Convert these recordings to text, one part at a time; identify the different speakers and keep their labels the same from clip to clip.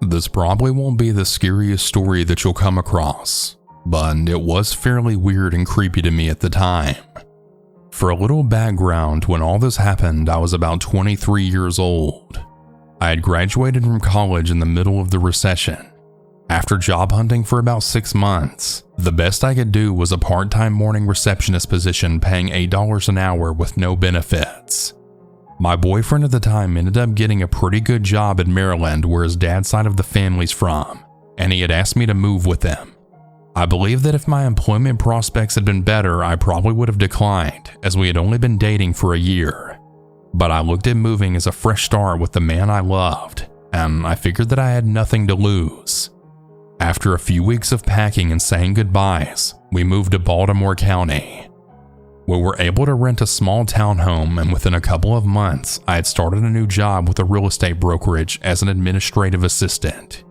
Speaker 1: This probably won't be the scariest story that you'll come across, but it was fairly weird and creepy to me at the time. For a little background, when all this happened, I was about 23 years old. I had graduated from college in the middle of the recession. After job hunting for about 6 months, the best I could do was a part-time morning receptionist position paying $8 an hour with no benefits. My boyfriend at the time ended up getting a pretty good job in Maryland where his dad's side of the family's from, and he had asked me to move with him. I believe that if my employment prospects had been better, I probably would have declined, as we had only been dating for a year. But I looked at moving as a fresh start with the man I loved, and I figured that I had nothing to lose. After a few weeks of packing and saying goodbyes, we moved to Baltimore County. We were able to rent a small townhome, and within a couple of months, I had started a new job with a real estate brokerage as an administrative assistant.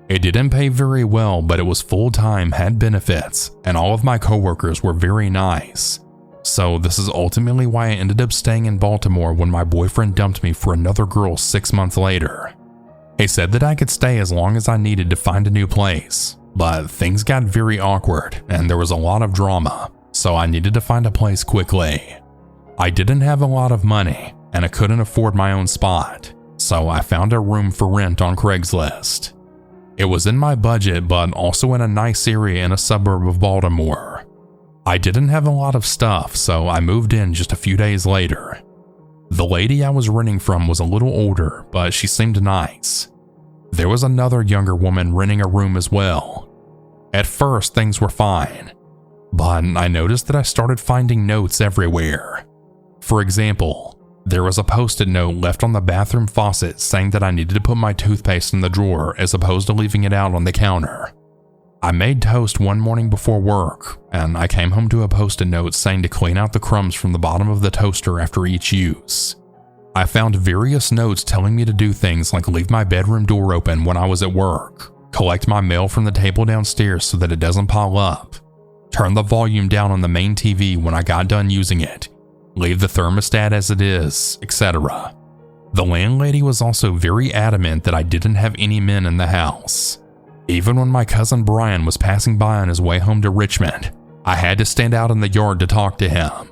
Speaker 1: It didn't pay very well, but it was full-time, had benefits, and all of my coworkers were very nice. So this is ultimately why I ended up staying in Baltimore when my boyfriend dumped me for another girl 6 months later. He said that I could stay as long as I needed to find a new place, but things got very awkward and there was a lot of drama, so I needed to find a place quickly. I didn't have a lot of money and I couldn't afford my own spot, so I found a room for rent on Craigslist. It was in my budget, but also in a nice area in a suburb of Baltimore. I didn't have a lot of stuff, so I moved in just a few days later. The lady I was renting from was a little older, but she seemed nice. There was another younger woman renting a room as well. At first, things were fine, but I noticed that I started finding notes everywhere. For example, there was a post-it note left on the bathroom faucet saying that I needed to put my toothpaste in the drawer as opposed to leaving it out on the counter. I made toast one morning before work, and I came home to a post-it note saying to clean out the crumbs from the bottom of the toaster after each use. I found various notes telling me to do things like leave my bedroom door open when I was at work, collect my mail from the table downstairs so that it doesn't pile up, turn the volume down on the main TV when I got done using it, leave the thermostat as it is, etc. The landlady was also very adamant that I didn't have any men in the house. Even when my cousin Brian was passing by on his way home to Richmond, I had to stand out in the yard to talk to him.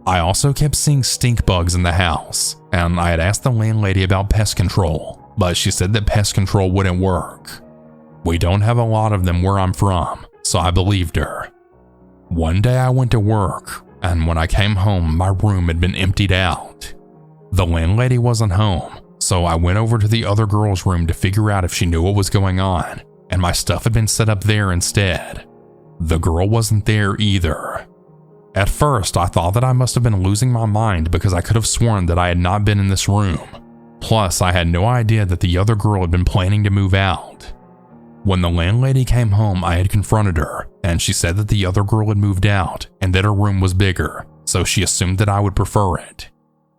Speaker 1: I also kept seeing stink bugs in the house, and I had asked the landlady about pest control, but she said that pest control wouldn't work. We don't have a lot of them where I'm from, so I believed her. One day I went to work, and when I came home, my room had been emptied out. The landlady wasn't home, so I went over to the other girl's room to figure out if she knew what was going on, and my stuff had been set up there instead. The girl wasn't there either. At first, I thought that I must have been losing my mind because I could have sworn that I had not been in this room. Plus, I had no idea that the other girl had been planning to move out. When the landlady came home, I had confronted her, and she said that the other girl had moved out and that her room was bigger, so she assumed that I would prefer it.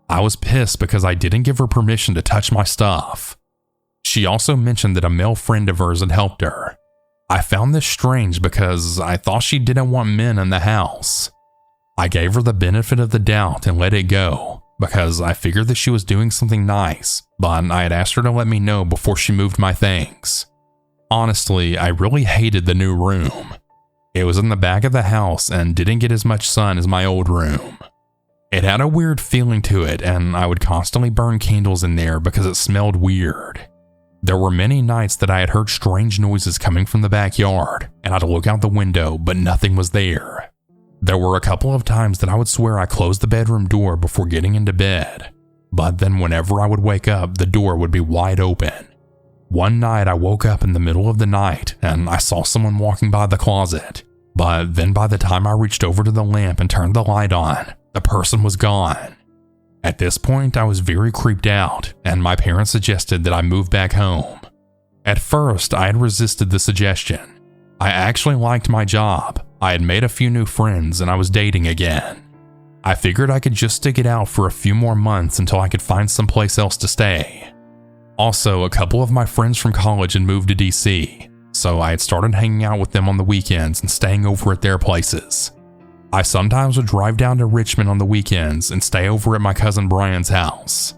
Speaker 1: I was pissed because I didn't give her permission to touch my stuff. She also mentioned that a male friend of hers had helped her. I found this strange because I thought she didn't want men in the house. I gave her the benefit of the doubt and let it go because I figured that she was doing something nice, but I had asked her to let me know before she moved my things. Honestly, I really hated the new room. It was in the back of the house and didn't get as much sun as my old room. It had a weird feeling to it, and I would constantly burn candles in there because it smelled weird. There were many nights that I had heard strange noises coming from the backyard, and I'd look out the window, but nothing was there. There were a couple of times that I would swear I closed the bedroom door before getting into bed, but then whenever I would wake up, the door would be wide open. One night I woke up in the middle of the night and I saw someone walking by the closet, but then by the time I reached over to the lamp and turned the light on, the person was gone. At this point, I was very creeped out, and my parents suggested that I move back home. At first, I had resisted the suggestion. I actually liked my job, I had made a few new friends, and I was dating again. I figured I could just stick it out for a few more months until I could find someplace else to stay. Also, a couple of my friends from college had moved to DC, so I had started hanging out with them on the weekends and staying over at their places. I sometimes would drive down to Richmond on the weekends and stay over at my cousin Brian's house.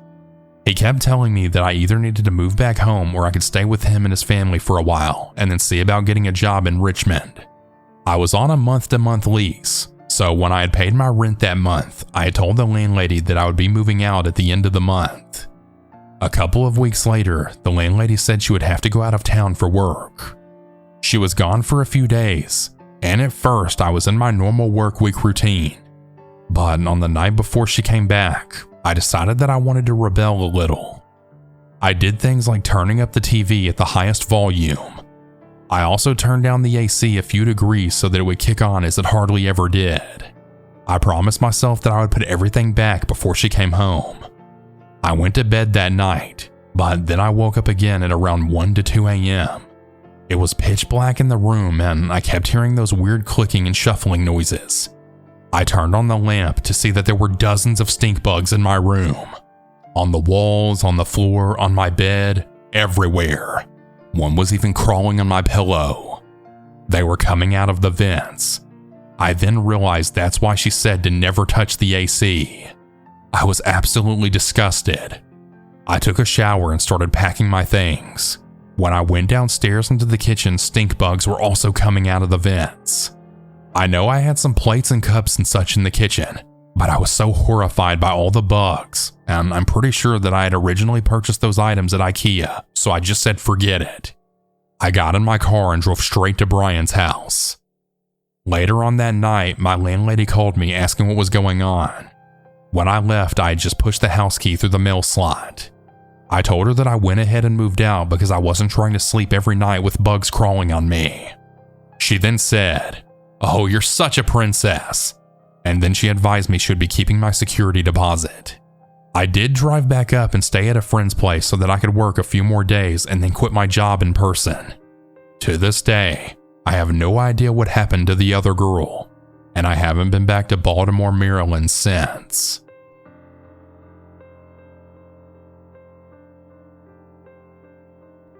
Speaker 1: He kept telling me that I either needed to move back home or I could stay with him and his family for a while and then see about getting a job in Richmond. I was on a month-to-month lease, so when I had paid my rent that month, I had told the landlady that I would be moving out at the end of the month. A couple of weeks later, the landlady said she would have to go out of town for work. She was gone for a few days, and at first I was in my normal work week routine. But on the night before she came back, I decided that I wanted to rebel a little. I did things like turning up the TV at the highest volume. I also turned down the AC a few degrees so that it would kick on as it hardly ever did. I promised myself that I would put everything back before she came home. I went to bed that night, but then I woke up again at around 1 to 2 a.m. It was pitch black in the room and I kept hearing those weird clicking and shuffling noises. I turned on the lamp to see that there were dozens of stink bugs in my room. On the walls, on the floor, on my bed, everywhere. One was even crawling on my pillow. They were coming out of the vents. I then realized that's why she said to never touch the AC. I was absolutely disgusted. I took a shower and started packing my things. When I went downstairs into the kitchen, stink bugs were also coming out of the vents. I know I had some plates and cups and such in the kitchen, but I was so horrified by all the bugs, and I'm pretty sure that I had originally purchased those items at IKEA, so I just said forget it. I got in my car and drove straight to Brian's house. Later on that night, my landlady called me asking what was going on. When I left, I had just pushed the house key through the mail slot. I told her that I went ahead and moved out because I wasn't trying to sleep every night with bugs crawling on me. She then said, "Oh, you're such a princess." And then she advised me she would be keeping my security deposit. I did drive back up and stay at a friend's place so that I could work a few more days and then quit my job in person. To this day, I have no idea what happened to the other girl, and I haven't been back to Baltimore, Maryland since.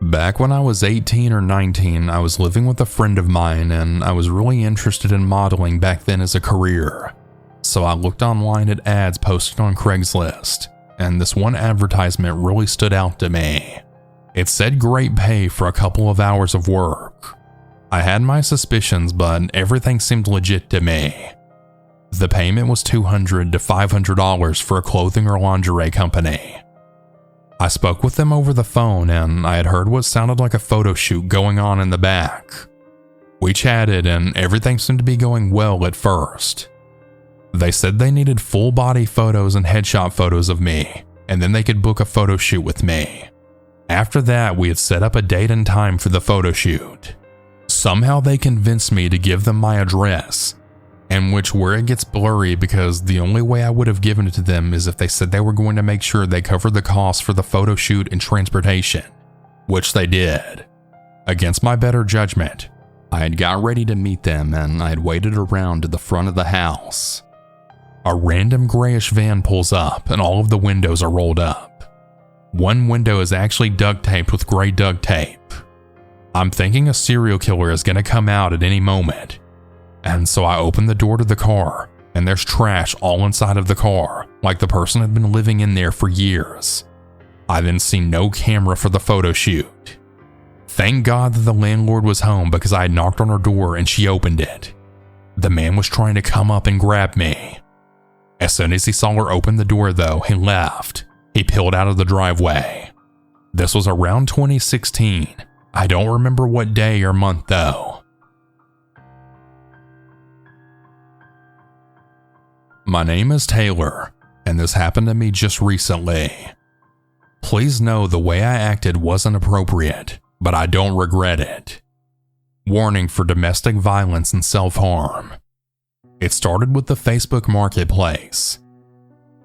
Speaker 1: Back when I was 18 or 19, I was living with a friend of mine and I was really interested in modeling back then as a career. So I looked online at ads posted on Craigslist, and this one advertisement really stood out to me. It said great pay for a couple of hours of work. I had my suspicions, but everything seemed legit to me. The payment was $200 to $500 for a clothing or lingerie company. I spoke with them over the phone and I had heard what sounded like a photo shoot going on in the back. We chatted and everything seemed to be going well at first. They said they needed full body photos and headshot photos of me, and then they could book a photo shoot with me. After that, we had set up a date and time for the photo shoot. Somehow they convinced me to give them my address, and where it gets blurry because the only way I would have given it to them is if they said they were going to make sure they covered the cost for the photo shoot and transportation, which they did. Against my better judgment, I had got ready to meet them and I had waited around to the front of the house. A random grayish van pulls up and all of the windows are rolled up. One window is actually duct taped with gray duct tape. I'm thinking a serial killer is going to come out at any moment. And so I open the door to the car, and there's trash all inside of the car, like the person had been living in there for years. I then see no camera for the photo shoot. Thank God that the landlord was home because I had knocked on her door and she opened it. The man was trying to come up and grab me. As soon as he saw her open the door though, he left. He peeled out of the driveway. This was around 2016. I don't remember what day or month though. My name is Taylor, and this happened to me just recently. Please know the way I acted wasn't appropriate, but I don't regret it. Warning for domestic violence and self-harm. It started with the Facebook Marketplace.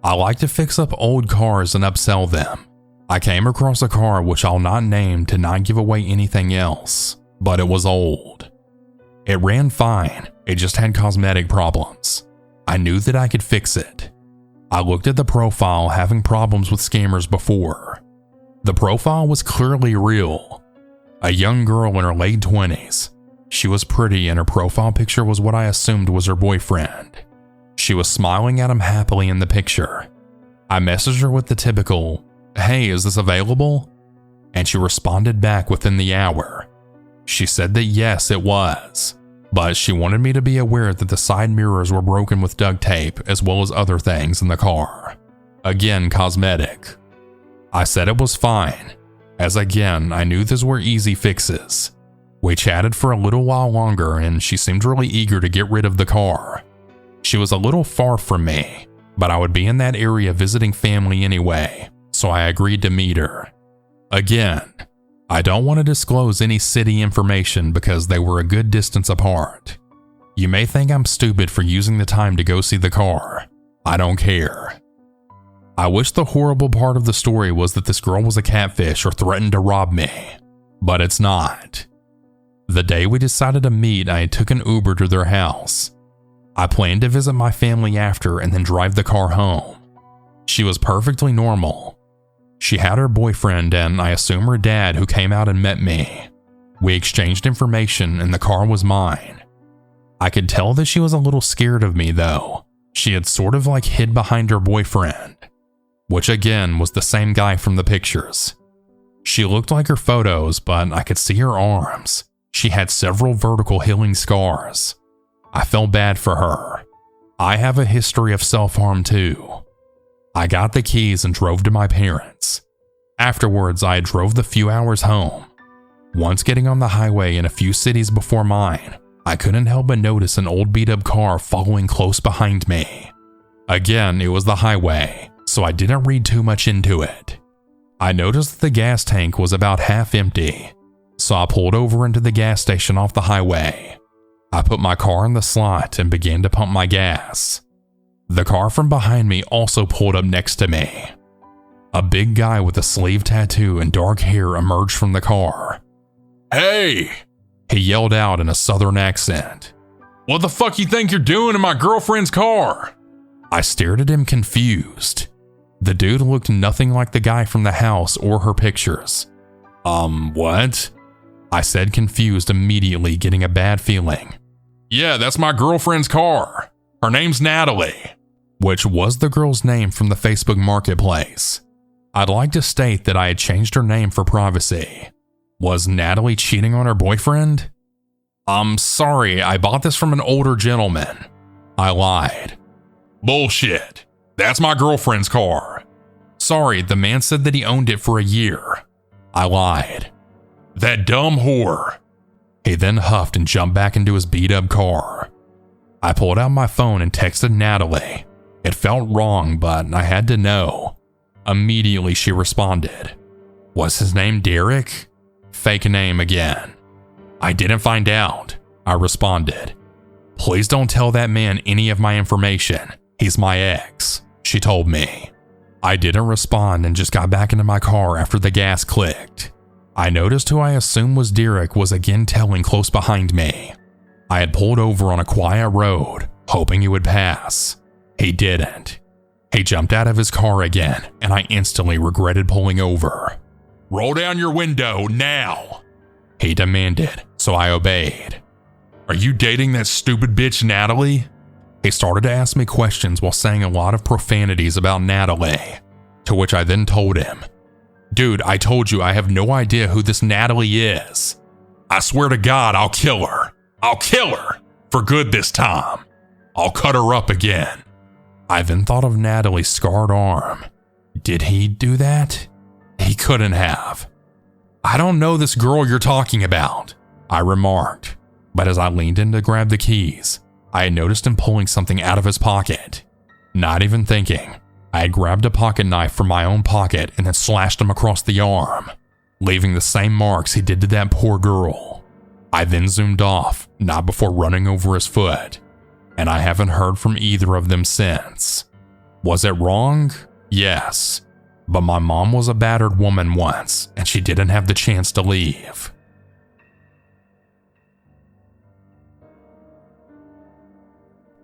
Speaker 1: I like to fix up old cars and upsell them. I came across a car which I'll not name to not give away anything else, but it was old. It ran fine, it just had cosmetic problems. I knew that I could fix it. I looked at the profile having problems with scammers before. The profile was clearly real. A young girl in her late 20s. She was pretty and her profile picture was what I assumed was her boyfriend. She was smiling at him happily in the picture. I messaged her with the typical, "Hey, is this available?" And she responded back within the hour. She said that yes, it was, but she wanted me to be aware that the side mirrors were broken with duct tape as well as other things in the car. Again, cosmetic. I said it was fine, as again, I knew these were easy fixes. We chatted for a little while longer and she seemed really eager to get rid of the car. She was a little far from me, but I would be in that area visiting family anyway, so I agreed to meet her. Again, I don't want to disclose any city information because they were a good distance apart. You may think I'm stupid for using the time to go see the car. I don't care. I wish the horrible part of the story was that this girl was a catfish or threatened to rob me, but it's not. The day we decided to meet, I took an Uber to their house. I planned to visit my family after and then drive the car home. She was perfectly normal. She had her boyfriend and I assume her dad who came out and met me. We exchanged information and the car was mine. I could tell that she was a little scared of me though. She had sort of like hid behind her boyfriend, which again was the same guy from the pictures. She looked like her photos, but I could see her arms. She had several vertical healing scars. I felt bad for her. I have a history of self-harm too. I got the keys and drove to my parents. Afterwards, I drove the few hours home. Once getting on the highway in a few cities before mine, I couldn't help but notice an old beat-up car following close behind me. Again, it was the highway, so I didn't read too much into it. I noticed that the gas tank was about half empty, so I pulled over into the gas station off the highway. I put my car in the slot and began to pump my gas. The car from behind me also pulled up next to me. A big guy with a sleeve tattoo and dark hair emerged from the car. "Hey!" he yelled out in a southern accent. "What the fuck you think you're doing in my girlfriend's car?" I stared at him confused. The dude looked nothing like the guy from the house or her pictures. What? I said, confused, immediately getting a bad feeling. "Yeah, that's my girlfriend's car. Her name's Natalie," which was the girl's name from the Facebook Marketplace. I'd like to state that I had changed her name for privacy. Was Natalie cheating on her boyfriend? "I'm sorry, I bought this from an older gentleman." I lied. "Bullshit. That's my girlfriend's car." "Sorry, the man said that he owned it for a year." I lied. "That dumb whore." He then huffed and jumped back into his beat-up car. I pulled out my phone and texted Natalie. It felt wrong, but I had to know. Immediately she responded. Was his name Derek? Fake name again. "I didn't find out," I responded. "Please don't tell that man any of my information. He's my ex," she told me. I didn't respond and just got back into my car after the gas clicked. I noticed who I assumed was Derek was again tailing close behind me. I had pulled over on a quiet road, hoping he would pass. He didn't. He jumped out of his car again, and I instantly regretted pulling over. "Roll down your window, now," he demanded, so I obeyed. "Are you dating that stupid bitch Natalie?" He started to ask me questions while saying a lot of profanities about Natalie, to which I then told him, "Dude, I told you I have no idea who this Natalie is. I swear to God, I'll kill her. I'll kill her. For good this time. I'll cut her up again." I then thought of Natalie's scarred arm. Did he do that? He couldn't have. "I don't know this girl you're talking about," I remarked, but as I leaned in to grab the keys, I had noticed him pulling something out of his pocket. Not even thinking, I had grabbed a pocket knife from my own pocket and then slashed him across the arm, leaving the same marks he did to that poor girl. I then zoomed off, not before running over his foot, and I haven't heard from either of them since. Was it wrong? Yes, but my mom was a battered woman once, and she didn't have the chance to leave.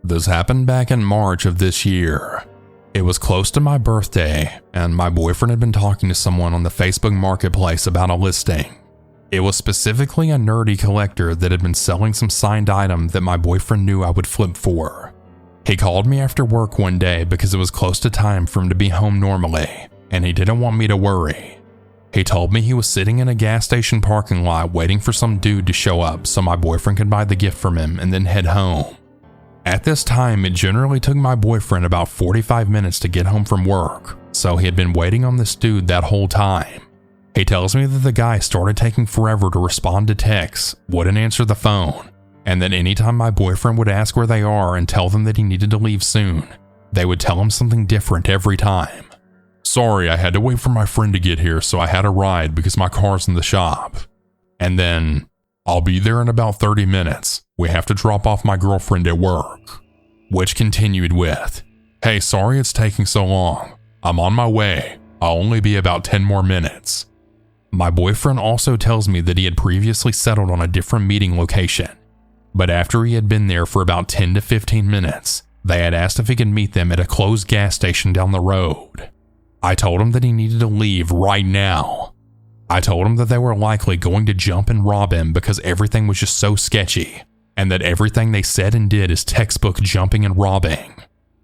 Speaker 1: This happened back in March of this year. It was close to my birthday, and my boyfriend had been talking to someone on the Facebook Marketplace about a listing. It was specifically a nerdy collector that had been selling some signed item that my boyfriend knew I would flip for. He called me after work one day because it was close to time for him to be home normally, and he didn't want me to worry. He told me he was sitting in a gas station parking lot waiting for some dude to show up so my boyfriend could buy the gift from him and then head home. At this time, it generally took my boyfriend about 45 minutes to get home from work, so he had been waiting on this dude that whole time. He tells me that the guy started taking forever to respond to texts, wouldn't answer the phone, and that anytime my boyfriend would ask where they are and tell them that he needed to leave soon, they would tell him something different every time. Sorry, I had to wait for my friend to get here, so I had a ride because my car's in the shop. And then, I'll be there in about 30 minutes. We have to drop off my girlfriend at work. Which continued with, hey, sorry it's taking so long. I'm on my way. I'll only be about 10 more minutes. My boyfriend also tells me that he had previously settled on a different meeting location, but after he had been there for about 10 to 15 minutes, they had asked if he could meet them at a closed gas station down the road. I told him that he needed to leave right now. I told him that they were likely going to jump and rob him because everything was just so sketchy, and that everything they said and did is textbook jumping and robbing.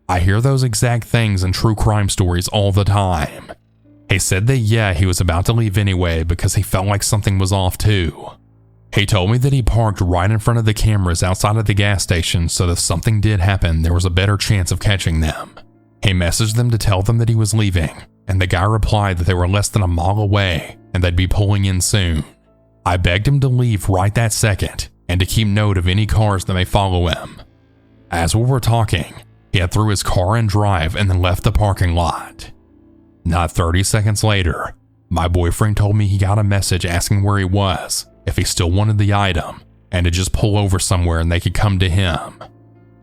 Speaker 1: I hear those exact things in true crime stories all the time. He said that he was about to leave anyway because he felt like something was off too. He told me that he parked right in front of the cameras outside of the gas station so that if something did happen, there was a better chance of catching them. He messaged them to tell them that he was leaving, and the guy replied that they were less than a mile away and they'd be pulling in soon. I begged him to leave right that second and to keep note of any cars that may follow him. As we were talking, he had threw his car in drive and then left the parking lot. Not 30 seconds later, my boyfriend told me he got a message asking where he was, if he still wanted the item, and to just pull over somewhere and they could come to him.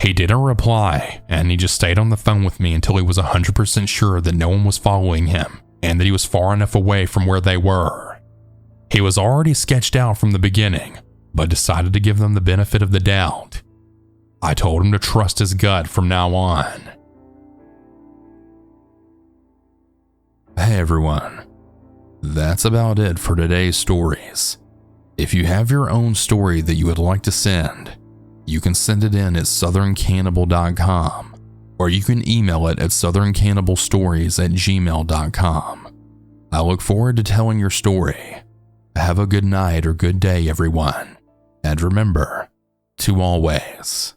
Speaker 1: He didn't reply, and he just stayed on the phone with me until he was 100% sure that no one was following him and that he was far enough away from where they were. He was already sketched out from the beginning, but decided to give them the benefit of the doubt. I told him to trust his gut from now on. Hey everyone, that's about it for today's stories. If you have your own story that you would like to send, you can send it in at southerncannibal.com, or you can email it at southerncannibalstories@gmail.com. I look forward to telling your story. Have a good night or good day, everyone. And remember to always